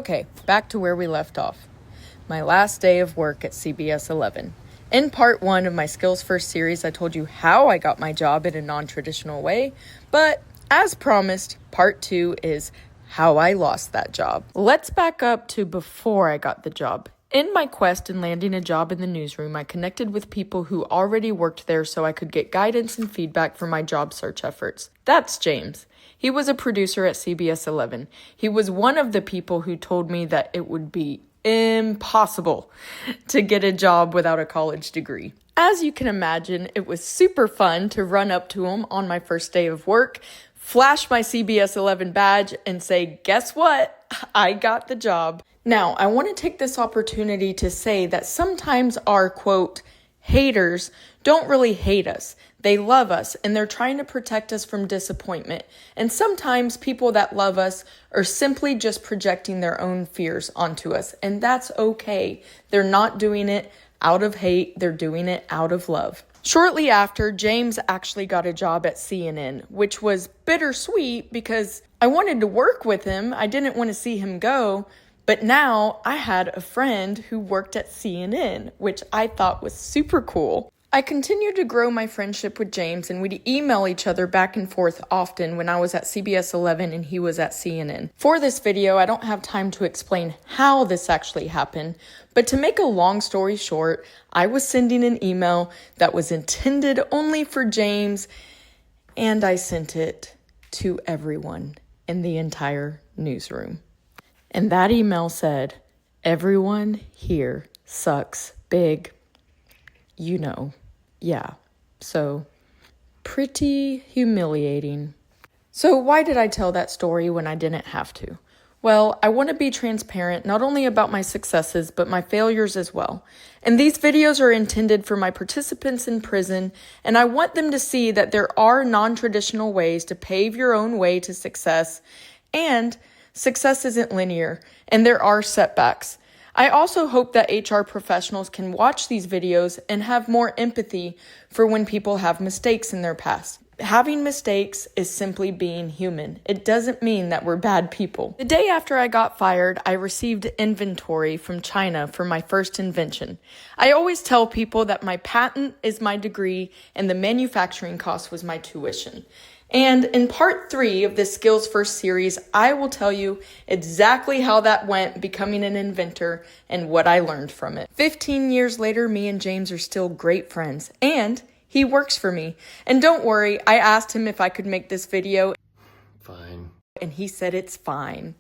Okay, back to where we left off. My last day of work at CBS 11. In part 1 of my Skills First series, I told you how I got my job in a non-traditional way, but as promised, part 2 is how I lost that job. Let's back up to before I got the job. In my quest in landing a job in the newsroom, I connected with people who already worked there so I could get guidance and feedback for my job search efforts. That's James. He was a producer at CBS 11. He was one of the people who told me that it would be impossible to get a job without a college degree. As you can imagine, it was super fun to run up to him on my first day of work, flash my CBS 11 badge, and say, guess what? I got the job. Now, I want to take this opportunity to say that sometimes our, quote, haters don't really hate us. They love us, and they're trying to protect us from disappointment. And sometimes people that love us are simply just projecting their own fears onto us, and that's okay. They're not doing it out of hate. They're doing it out of love. Shortly after, James actually got a job at CNN, which was bittersweet because I wanted to work with him. I didn't want to see him go. But now I had a friend who worked at CNN, which I thought was super cool. I continued to grow my friendship with James, and we'd email each other back and forth often when I was at CBS 11 and he was at CNN. For this video, I don't have time to explain how this actually happened, but to make a long story short, I was sending an email that was intended only for James, and I sent it to everyone in the entire newsroom. And that email said, everyone here sucks big, you know. Yeah, so pretty humiliating. So why did I tell that story when I didn't have to? Well, I want to be transparent not only about my successes, but my failures as well. And these videos are intended for my participants in prison, and I want them to see that there are non-traditional ways to pave your own way to success, and success isn't linear, and there are setbacks. I also hope that HR professionals can watch these videos and have more empathy for when people have mistakes in their past. Having mistakes is simply being human. It doesn't mean that we're bad people. The day after I got fired, I received inventory from China for my first invention. I always tell people that my patent is my degree and the manufacturing cost was my tuition. And in part 3 of this Skills First series, I will tell you exactly how that went becoming an inventor and what I learned from it. 15 years later, me and James are still great friends, and he works for me. And don't worry, I asked him if I could make this video. Fine. And he said it's fine.